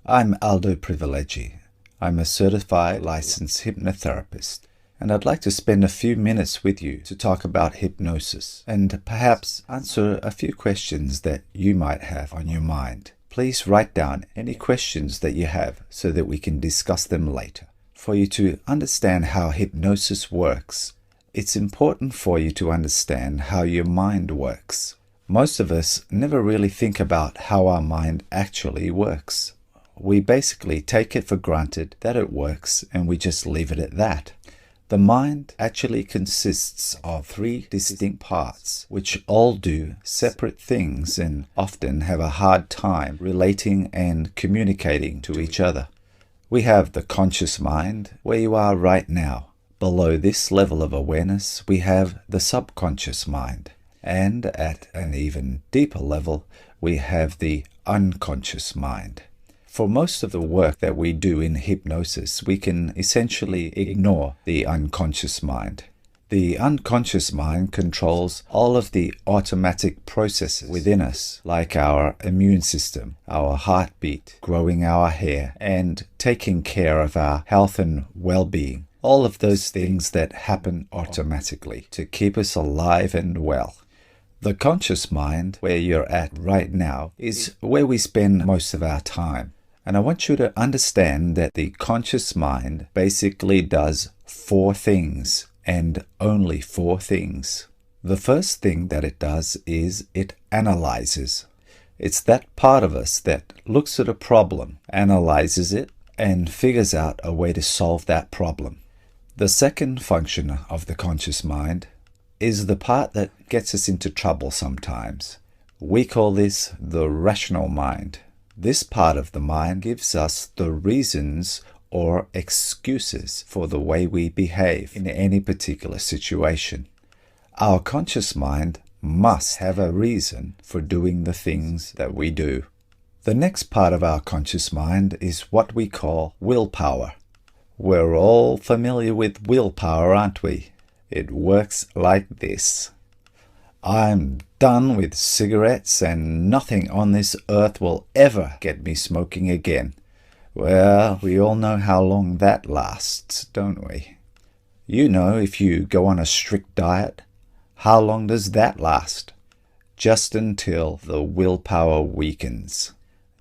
I'm Aldo Privileggi. I'm a certified licensed hypnotherapist, and I'd like to spend a few minutes with you to talk about hypnosis and perhaps answer a few questions that you might have on your mind. Please write down any questions that you have so that we can discuss them later. For you to understand how hypnosis works, it's important for you to understand how your mind works. Most of us never really think about how our mind actually works. We basically take it for granted that it works and we just leave it at that. The mind actually consists of three distinct parts, which all do separate things and often have a hard time relating and communicating to each other. We have the conscious mind, where you are right now. Below this level of awareness, we have the subconscious mind. And at an even deeper level, we have the unconscious mind. For most of the work that we do in hypnosis, we can essentially ignore the unconscious mind. The unconscious mind controls all of the automatic processes within us, like our immune system, our heartbeat, growing our hair, and taking care of our health and well-being. All of those things that happen automatically to keep us alive and well. The conscious mind, where you're at right now, is where we spend most of our time. And I want you to understand that the conscious mind basically does four things, and only four things. The first thing that it does is it analyzes. It's that part of us that looks at a problem, analyzes it, and figures out a way to solve that problem. The second function of the conscious mind is the part that gets us into trouble sometimes. We call this the rational mind. This part of the mind gives us the reasons or excuses for the way we behave in any particular situation. Our conscious mind must have a reason for doing the things that we do. The next part of our conscious mind is what we call willpower. We're all familiar with willpower, aren't we? It works like this. I'm done with cigarettes and nothing on this earth will ever get me smoking again. Well, we all know how long that lasts, don't we? You know, if you go on a strict diet, how long does that last? Just until the willpower weakens.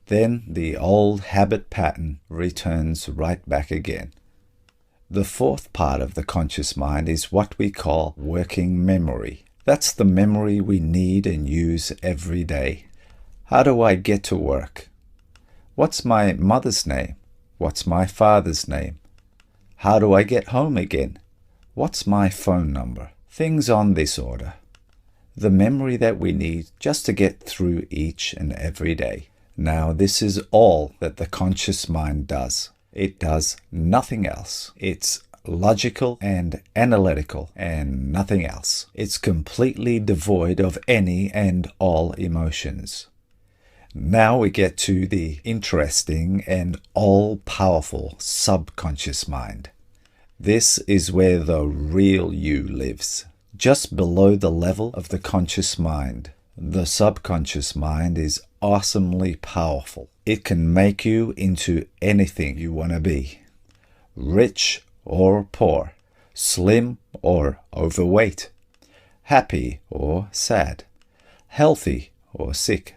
Then the old habit pattern returns right back again. The fourth part of the conscious mind is what we call working memory. That's the memory we need and use every day. How do I get to work? What's my mother's name? What's my father's name? How do I get home again? What's my phone number? Things on this order. The memory that we need just to get through each and every day. Now, this is all that the conscious mind does. It does nothing else. It's logical and analytical and nothing else. It's completely devoid of any and all emotions. Now we get to the interesting and all-powerful subconscious mind. This is where the real you lives, just below the level of the conscious mind. The subconscious mind is awesomely powerful. It can make you into anything you want to be. Rich or poor, slim or overweight, happy or sad, healthy or sick.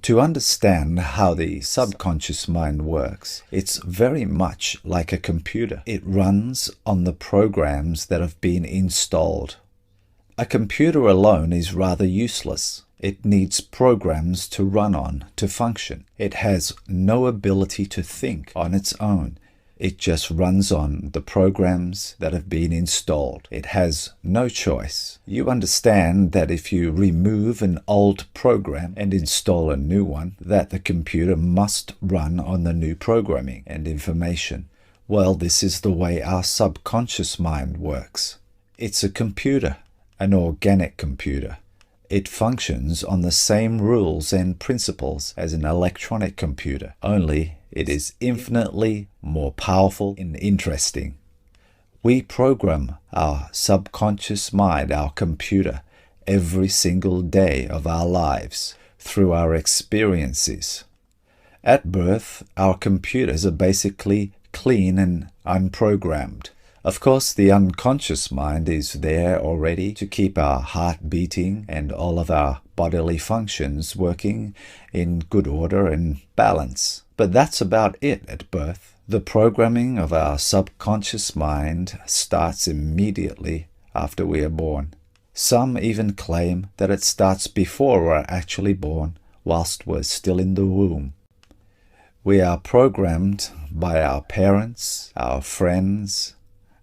To understand how the subconscious mind works, it's very much like a computer. It runs on the programs that have been installed. A computer alone is rather useless. It needs programs to run on to function. It has no ability to think on its own. It just runs on the programs that have been installed. It has no choice. You understand that if you remove an old program and install a new one, that the computer must run on the new programming and information. Well, this is the way our subconscious mind works. It's a computer, an organic computer. It functions on the same rules and principles as an electronic computer, only it is infinitely more powerful and interesting. We program our subconscious mind, our computer, every single day of our lives through our experiences. At birth, our computers are basically clean and unprogrammed. Of course, the unconscious mind is there already to keep our heart beating and all of our bodily functions working in good order and balance. But that's about it at birth. The programming of our subconscious mind starts immediately after we are born. Some even claim that it starts before we're actually born, whilst we're still in the womb. We are programmed by our parents, our friends,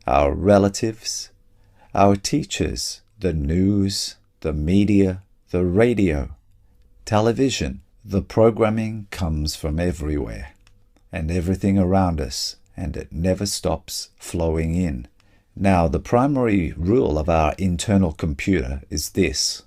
our relatives, our teachers, the news, the media, the radio, television. The programming comes from everywhere and everything around us, and it never stops flowing in. Now, the primary rule of our internal computer is this: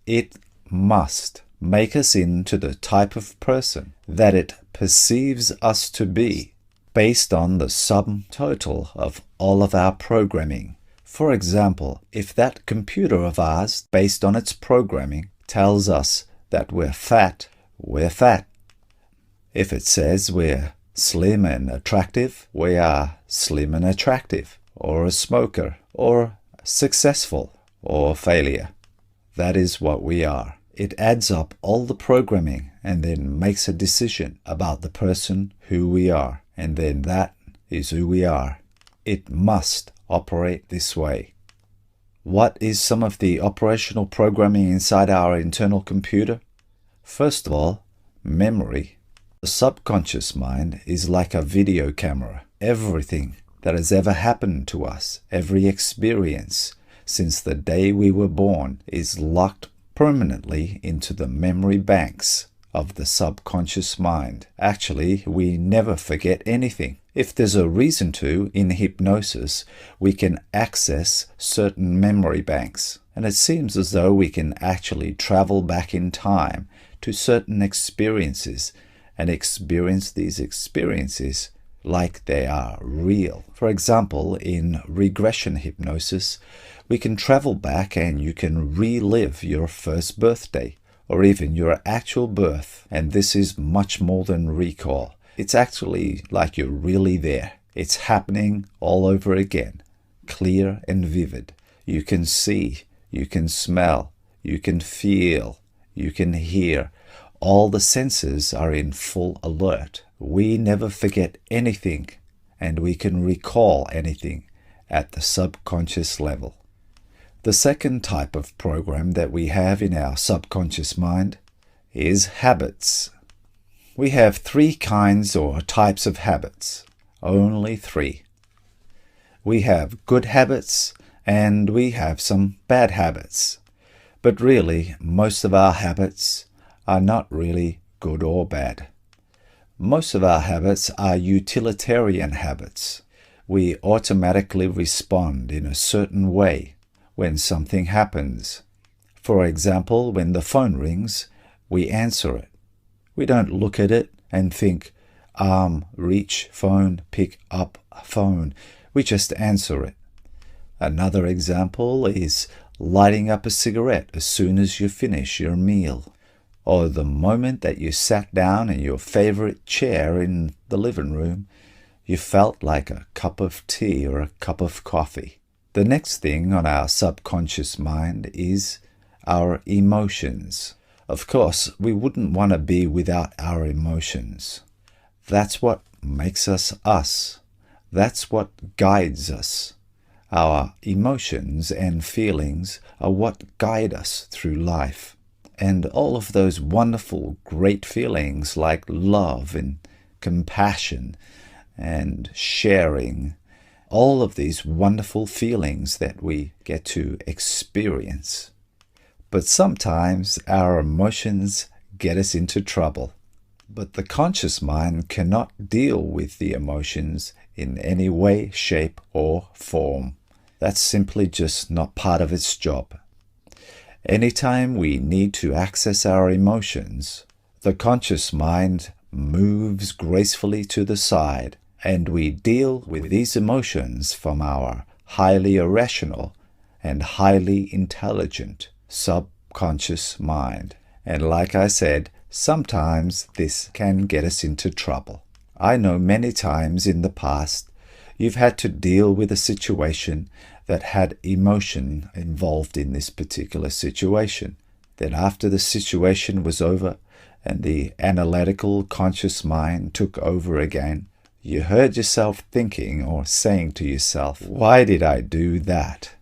it must make us into the type of person that it perceives us to be, based on the sum total of all of our programming. For example, if that computer of ours, based on its programming, tells us that we're fat, we're fat. If it says we're slim and attractive, we are slim and attractive, or a smoker, or successful, or failure. That is what we are. It adds up all the programming and then makes a decision about the person who we are. And then that is who we are. It must operate this way. What is some of the operational programming inside our internal computer? First of all, memory. The subconscious mind is like a video camera. Everything that has ever happened to us, every experience since the day we were born, is locked permanently into the memory banks of the subconscious mind. Actually, we never forget anything. If there's a reason to, in hypnosis, we can access certain memory banks. And it seems as though we can actually travel back in time to certain experiences and experience these experiences like they are real. For example, in regression hypnosis, we can travel back and you can relive your first birthday, or even your actual birth. And this is much more than recall. It's actually like you're really there. It's happening all over again, clear and vivid. You can see, you can smell, you can feel, you can hear. All the senses are in full alert. We never forget anything, and we can recall anything at the subconscious level. The second type of program that we have in our subconscious mind is habits. We have three kinds or types of habits, only three. We have good habits and we have some bad habits. But really, most of our habits are not really good or bad. Most of our habits are utilitarian habits. We automatically respond in a certain way when something happens. For example, when the phone rings, we answer it. We don't look at it and think, reach phone, pick up phone. We just answer it. Another example is lighting up a cigarette as soon as you finish your meal, or the moment that you sat down in your favorite chair in the living room, you felt like a cup of tea or a cup of coffee. The next thing on our subconscious mind is our emotions. Of course, we wouldn't want to be without our emotions. That's what makes us us. That's what guides us. Our emotions and feelings are what guide us through life. And all of those wonderful, great feelings like love and compassion and sharing, all of these wonderful feelings that we get to experience. But sometimes our emotions get us into trouble. But the conscious mind cannot deal with the emotions in any way, shape, or form. That's simply just not part of its job. Anytime we need to access our emotions, the conscious mind moves gracefully to the side, and we deal with these emotions from our highly irrational and highly intelligent subconscious mind. And like I said, Sometimes this can get us into trouble. I know many times in the past you've had to deal with a situation that had emotion involved in this particular situation. Then after the situation was over and the analytical conscious mind took over again, you heard yourself thinking or saying to yourself, "Why did I do that?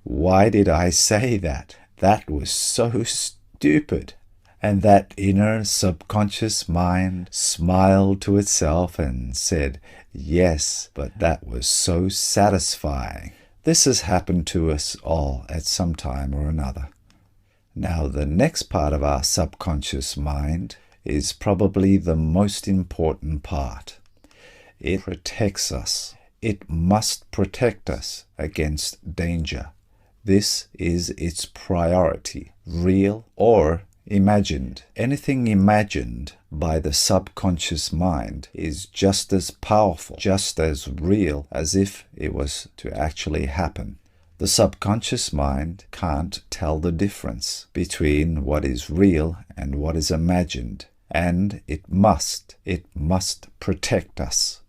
Why did I say that? That was so stupid." And that inner subconscious mind smiled to itself and said, "Yes, but that was so satisfying." This has happened to us all at some time or another. Now, the next part of our subconscious mind is probably the most important part. It protects us. It must protect us against danger. This is its priority, real or imagined. Anything imagined by the subconscious mind is just as powerful, just as real as if it was to actually happen. The subconscious mind can't tell the difference between what is real and what is imagined, and it must protect us.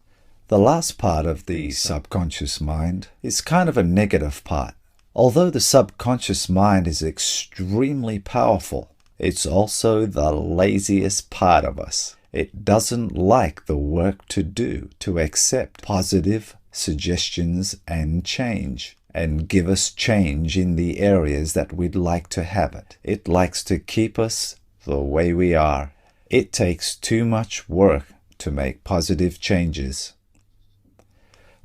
The last part of the subconscious mind is kind of a negative part. Although the subconscious mind is extremely powerful, it's also the laziest part of us. It doesn't like the work to do to accept positive suggestions and change, and give us change in the areas that we'd like to have it. It likes to keep us the way we are. It takes too much work to make positive changes.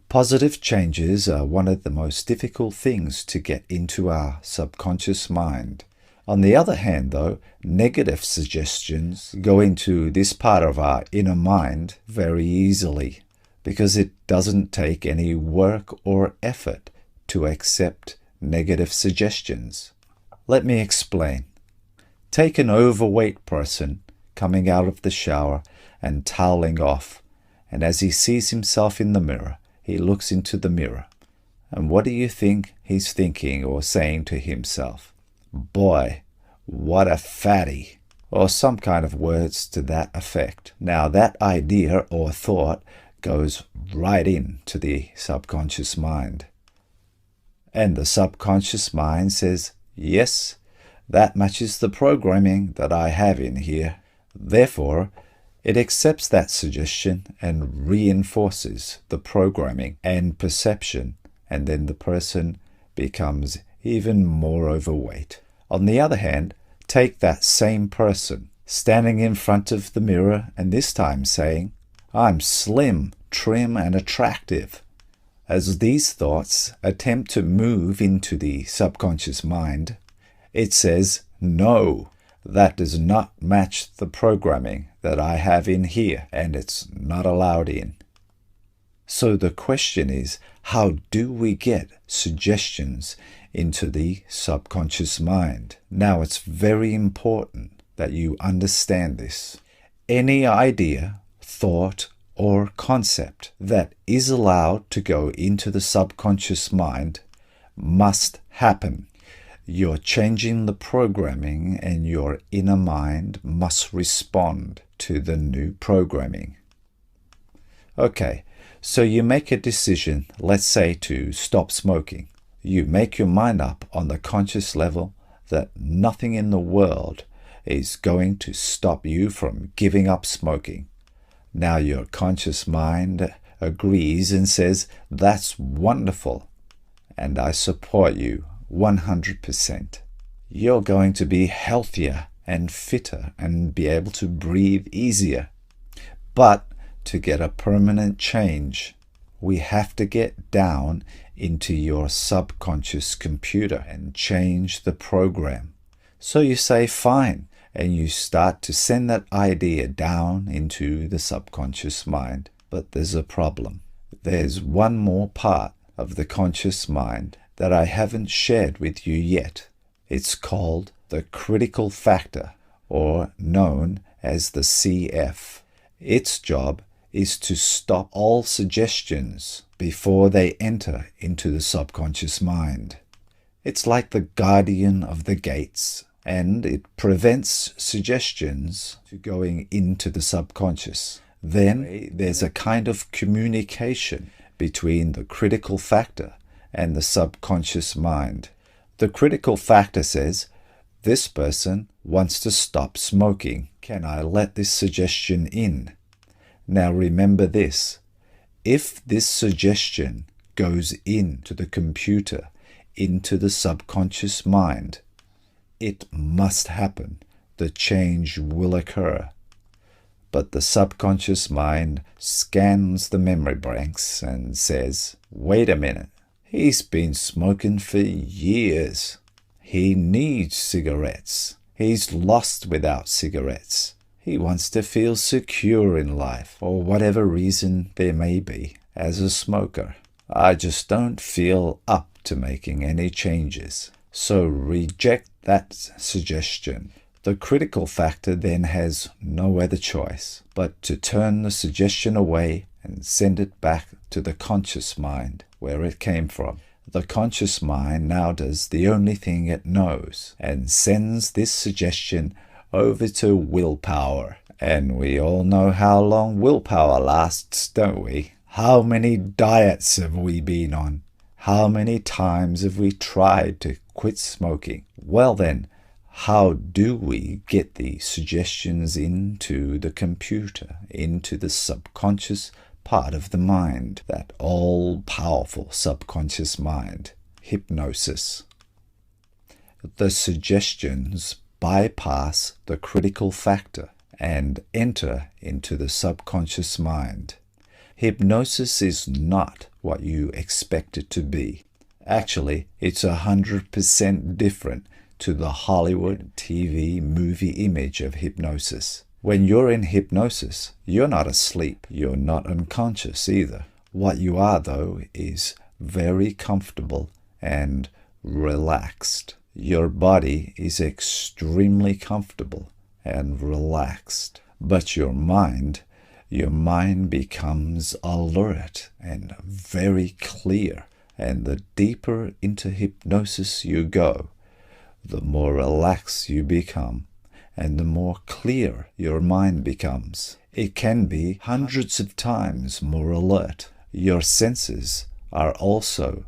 Positive changes are one of the most difficult things to get into our subconscious mind. On the other hand, though, negative suggestions go into this part of our inner mind very easily, because it doesn't take any work or effort to accept negative suggestions. Let me explain. Take an overweight person coming out of the shower and toweling off, and as he sees himself in the mirror, he looks into the mirror. And what do you think he's thinking or saying to himself? "Boy, what a fatty," or some kind of words to that effect. Now that idea or thought goes right into the subconscious mind. And the subconscious mind says, "Yes, that matches the programming that I have in here." Therefore, it accepts that suggestion and reinforces the programming and perception, and then the person becomes even more overweight. On the other hand, take that same person standing in front of the mirror and this time saying, "I'm slim, trim, and attractive." As these thoughts attempt to move into the subconscious mind, it says, "No, that does not match the programming that I have in here, and it's not allowed in." So the question is, how do we get suggestions into the subconscious mind? Now, it's very important that you understand this. Any idea, thought, or concept that is allowed to go into the subconscious mind must happen. You're changing the programming, and your inner mind must respond to the new programming. Okay, so you make a decision, let's say to stop smoking. You make your mind up on the conscious level that nothing in the world is going to stop you from giving up smoking. Now your conscious mind agrees and says, "That's wonderful, and I support you 100%. You're going to be healthier and fitter and be able to breathe easier." But to get a permanent change, we have to get down into your subconscious computer and change the program. So you say, "Fine," and you start to send that idea down into the subconscious mind. But there's a problem. There's one more part of the conscious mind that I haven't shared with you yet. It's called the critical factor, or known as the CF. Its job is to stop all suggestions before they enter into the subconscious mind. It's like the guardian of the gates. and it prevents suggestions to going into the subconscious. Then there's a kind of communication between the critical factor and the subconscious mind. The critical factor says, this person wants to stop smoking. Can I let this suggestion in? Now remember this. If this suggestion goes into the computer, into the subconscious mind, it must happen. The change will occur. But the subconscious mind scans the memory banks and says, wait a minute, he's been smoking for years. He needs cigarettes. He's lost without cigarettes. He wants to feel secure in life, for whatever reason there may be. As a smoker, I just don't feel up to making any changes. So reject that suggestion. The critical factor then has no other choice but to turn the suggestion away and send it back to the conscious mind where it came from. The conscious mind now does the only thing it knows and sends this suggestion over to willpower. And we all know how long willpower lasts, don't we? How many diets have we been on? How many times have we tried to quit smoking? Well then, how do we get the suggestions into the computer, into the subconscious part of the mind, that all-powerful subconscious mind? Hypnosis. The suggestions bypass the critical factor and enter into the subconscious mind. Hypnosis is not what you expect it to be. Actually, it's 100% different to the Hollywood TV movie image of hypnosis. When you're in hypnosis, you're not asleep. You're not unconscious either. What you are, though, is very comfortable and relaxed. Your body is extremely comfortable and relaxed. But your mind becomes alert and very clear. And the deeper into hypnosis you go, the more relaxed you become and the more clear your mind becomes. It can be hundreds of times more alert. Your senses are also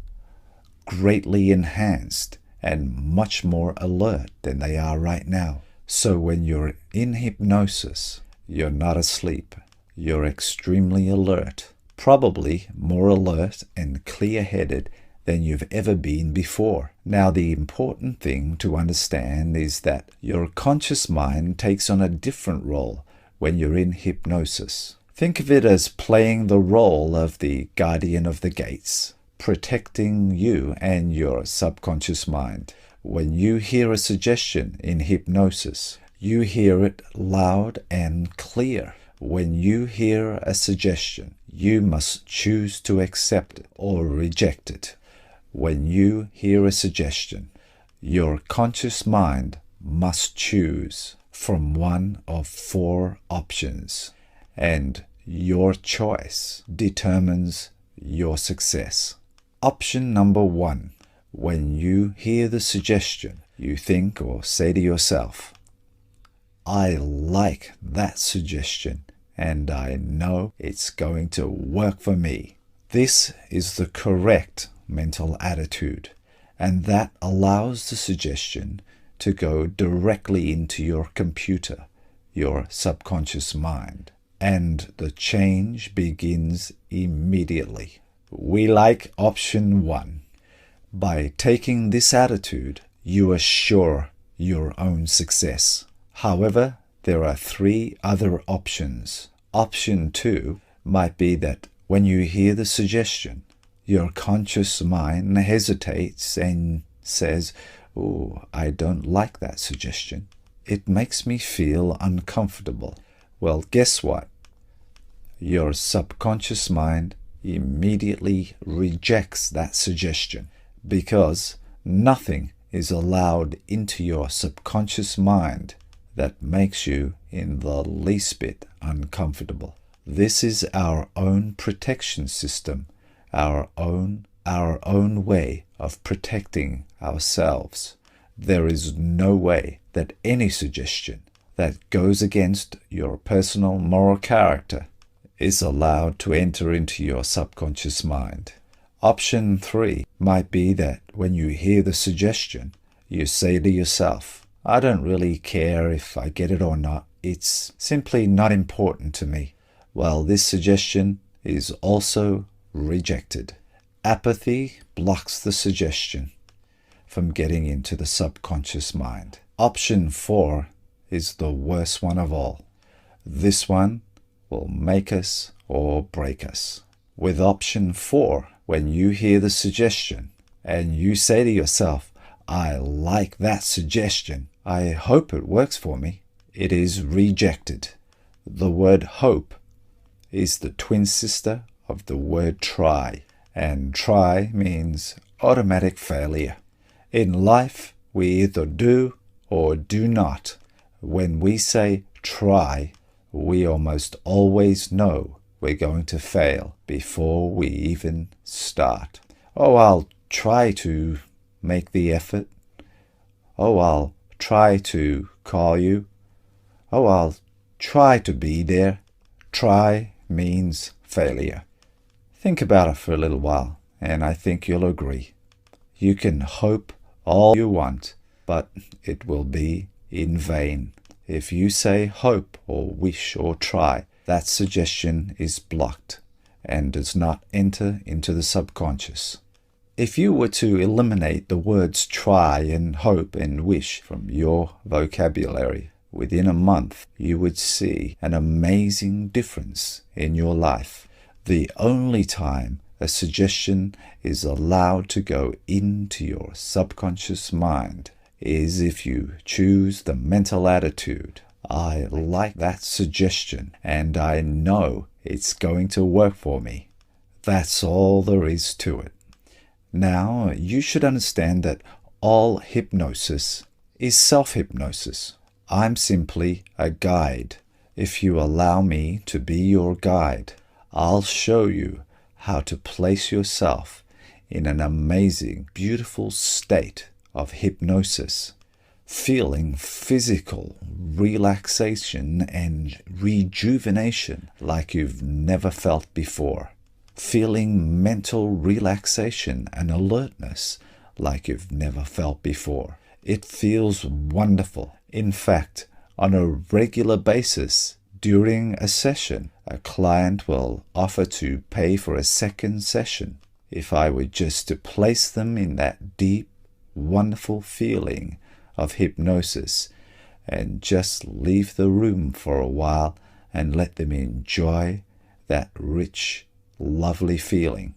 greatly enhanced and much more alert than they are right now. So when you're in hypnosis, you're not asleep. You're extremely alert, probably more alert and clear-headed than you've ever been before. Now, the important thing to understand is that your conscious mind takes on a different role when you're in hypnosis. Think of it as playing the role of the guardian of the gates, protecting you and your subconscious mind. When you hear a suggestion in hypnosis, you hear it loud and clear. When you hear a suggestion, you must choose to accept it or reject it. When you hear a suggestion, your conscious mind must choose from one of 4 options, and your choice determines your success. Option number 1. When you hear the suggestion, you think or say to yourself, I like that suggestion and I know it's going to work for me. This is the correct mental attitude, and that allows the suggestion to go directly into your computer, your subconscious mind, and the change begins immediately. We like option 1. By taking this attitude, you assure your own success. However, there are 3 other options. Option 2 might be that when you hear the suggestion, your conscious mind hesitates and says, oh, I don't like that suggestion. It makes me feel uncomfortable. Well, guess what? Your subconscious mind immediately rejects that suggestion because nothing is allowed into your subconscious mind that makes you in the least bit uncomfortable. This is our own protection system, our own way of protecting ourselves. There is no way that any suggestion that goes against your personal moral character is allowed to enter into your subconscious mind. Option 3 might be that when you hear the suggestion, you say to yourself, I don't really care if I get it or not. It's simply not important to me. Well, this suggestion is also rejected. Apathy blocks the suggestion from getting into the subconscious mind. Option 4 is the worst one of all. This one will make us or break us. With option 4, when you hear the suggestion and you say to yourself, I like that suggestion, I hope it works for me, it is rejected. The word hope is the twin sister of the word try, and try means automatic failure. In life, we either do or do not. When we say try, we almost always know we're going to fail before we even start. Oh, I'll try to make the effort. Oh, I'll try to call you. Oh, I'll try to be there. Try means failure. Think about it for a little while, and I think you'll agree. You can hope all you want, but it will be in vain. If you say hope or wish or try, that suggestion is blocked and does not enter into the subconscious. If you were to eliminate the words try and hope and wish from your vocabulary, within a month you would see an amazing difference in your life. The only time a suggestion is allowed to go into your subconscious mind is if you choose the mental attitude, I like that suggestion and I know it's going to work for me. That's all there is to it. Now, you should understand that all hypnosis is self-hypnosis. I'm simply a guide. If you allow me to be your guide, I'll show you how to place yourself in an amazing, beautiful state of hypnosis, feeling physical relaxation and rejuvenation like you've never felt before, feeling mental relaxation and alertness like you've never felt before. It feels wonderful. In fact, on a regular basis, during a session, a client will offer to pay for a second session if I were just to place them in that deep, wonderful feeling of hypnosis and just leave the room for a while and let them enjoy that rich, lovely feeling.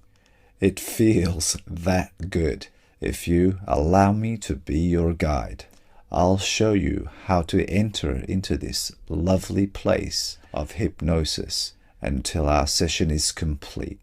It feels that good. If you allow me to be your guide, I'll show you how to enter into this lovely place of hypnosis until our session is complete.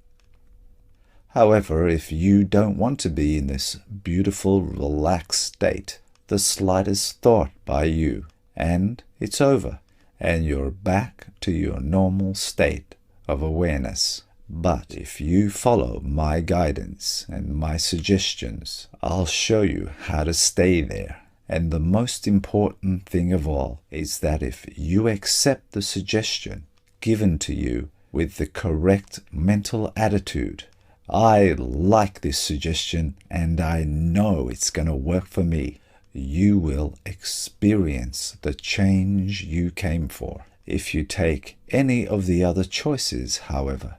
However, if you don't want to be in this beautiful, relaxed state, the slightest thought by you, and it's over, and you're back to your normal state of awareness. But if you follow my guidance and my suggestions, I'll show you how to stay there. And the most important thing of all is that if you accept the suggestion given to you with the correct mental attitude, I like this suggestion and I know it's going to work for me, you will experience the change you came for. If you take any of the other choices, however,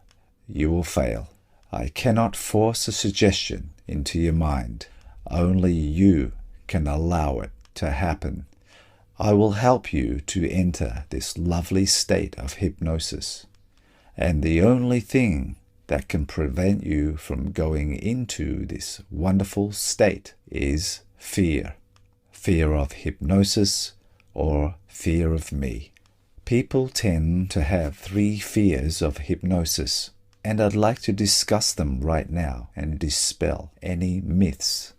you will fail. I cannot force a suggestion into your mind. Only you can allow it to happen. I will help you to enter this lovely state of hypnosis. And the only thing that can prevent you from going into this wonderful state is fear. Fear of hypnosis or fear of me. People tend to have 3 fears of hypnosis, and I'd like to discuss them right now and dispel any myths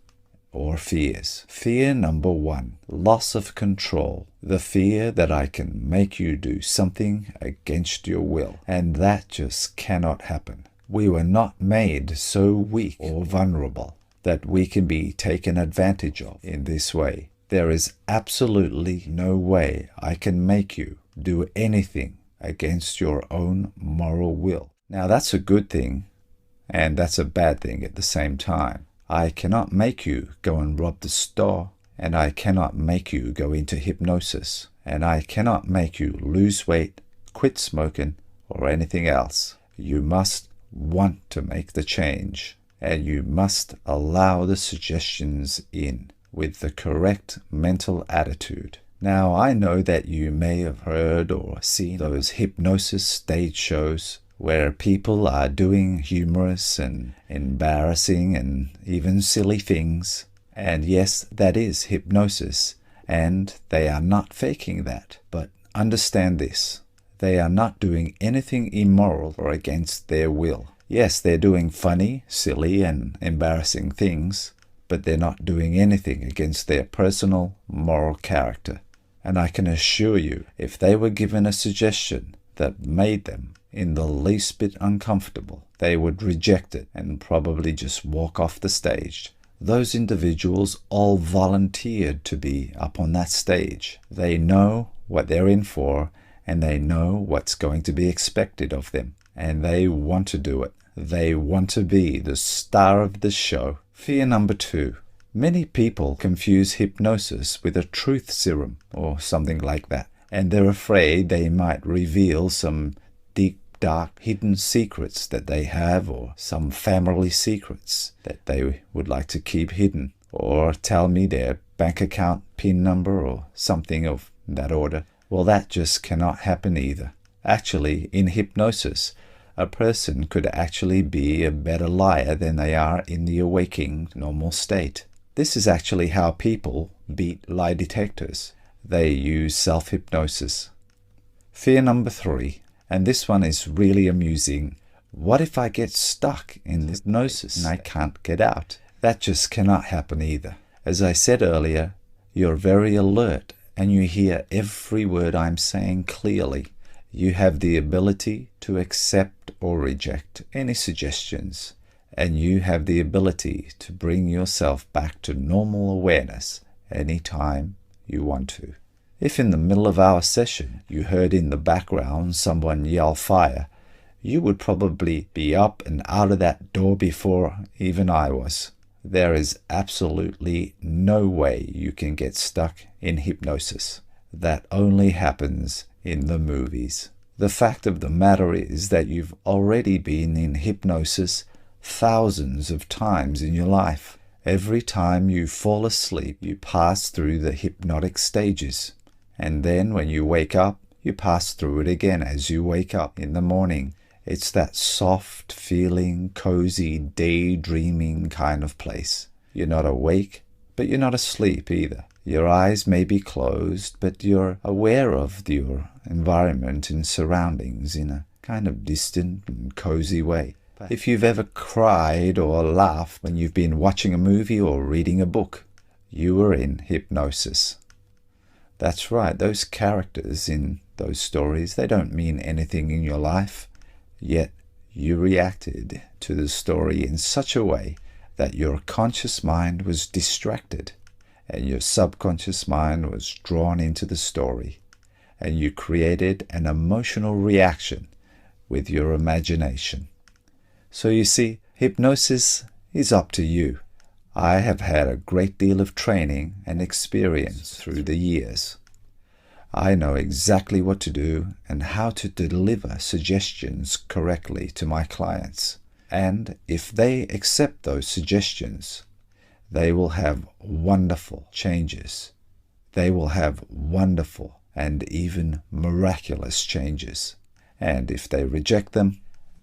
or fears. Fear number 1, loss of control. The fear that I can make you do something against your will, and that just cannot happen. We were not made so weak or vulnerable that we can be taken advantage of in this way. There is absolutely no way I can make you do anything against your own moral will. Now that's a good thing, and that's a bad thing at the same time. I cannot make you go and rob the store, and I cannot make you go into hypnosis, and I cannot make you lose weight, quit smoking, or anything else. You must want to make the change, and you must allow the suggestions in with the correct mental attitude. Now, I know that you may have heard or seen those hypnosis stage shows where people are doing humorous and embarrassing and even silly things. And yes, that is hypnosis, and they are not faking that. But understand this, they are not doing anything immoral or against their will. Yes, they're doing funny, silly, and embarrassing things, but they're not doing anything against their personal moral character. And I can assure you, if they were given a suggestion that made them in the least bit uncomfortable, they would reject it and probably just walk off the stage. Those individuals all volunteered to be up on that stage. They know what they're in for, and they know what's going to be expected of them, and they want to do it. They want to be the star of the show. Fear number 2. Many people confuse hypnosis with a truth serum or something like that, and they're afraid they might reveal some deep, dark, hidden secrets that they have, or some family secrets that they would like to keep hidden, or tell me their bank account PIN number or something of that order. Well, that just cannot happen either. Actually, in hypnosis, a person could actually be a better liar than they are in the awaking normal state. This is actually how people beat lie detectors. They use self-hypnosis. Fear number 3, and this one is really amusing. What if I get stuck in hypnosis and I can't get out? That just cannot happen either. As I said earlier, you're very alert and you hear every word I'm saying clearly. You have the ability to accept or reject any suggestions, and you have the ability to bring yourself back to normal awareness anytime you want to. If in the middle of our session you heard in the background someone yell fire, you would probably be up and out of that door before even I was. There is absolutely no way you can get stuck in hypnosis. That only happens in the movies. The fact of the matter is that you've already been in hypnosis thousands of times in your life. Every time you fall asleep, you pass through the hypnotic stages. And then when you wake up, you pass through it again as you wake up in the morning. It's that soft feeling, cozy, daydreaming kind of place. You're not awake, but you're not asleep either. Your eyes may be closed, but you're aware of your environment and surroundings in a kind of distant and cozy way. If you've ever cried or laughed when you've been watching a movie or reading a book, you were in hypnosis. That's right, those characters in those stories, they don't mean anything in your life, yet you reacted to the story in such a way that your conscious mind was distracted and your subconscious mind was drawn into the story, and you created an emotional reaction with your imagination. So you see, hypnosis is up to you. I have had a great deal of training and experience through the years. I know exactly what to do and how to deliver suggestions correctly to my clients. And if they accept those suggestions, they will have wonderful changes. They will have wonderful and even miraculous changes. And if they reject them,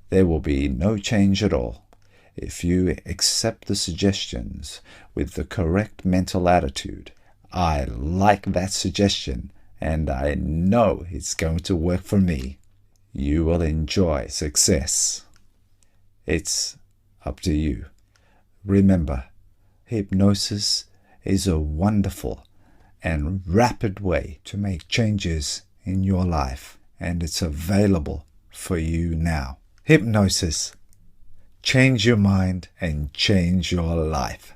there will be no change at all. If you accept the suggestions with the correct mental attitude, I like that suggestion and I know it's going to work for me, you will enjoy success. It's up to you. Remember, hypnosis is a wonderful and rapid way to make changes in your life, and it's available for you now. Hypnosis. Change your mind and change your life.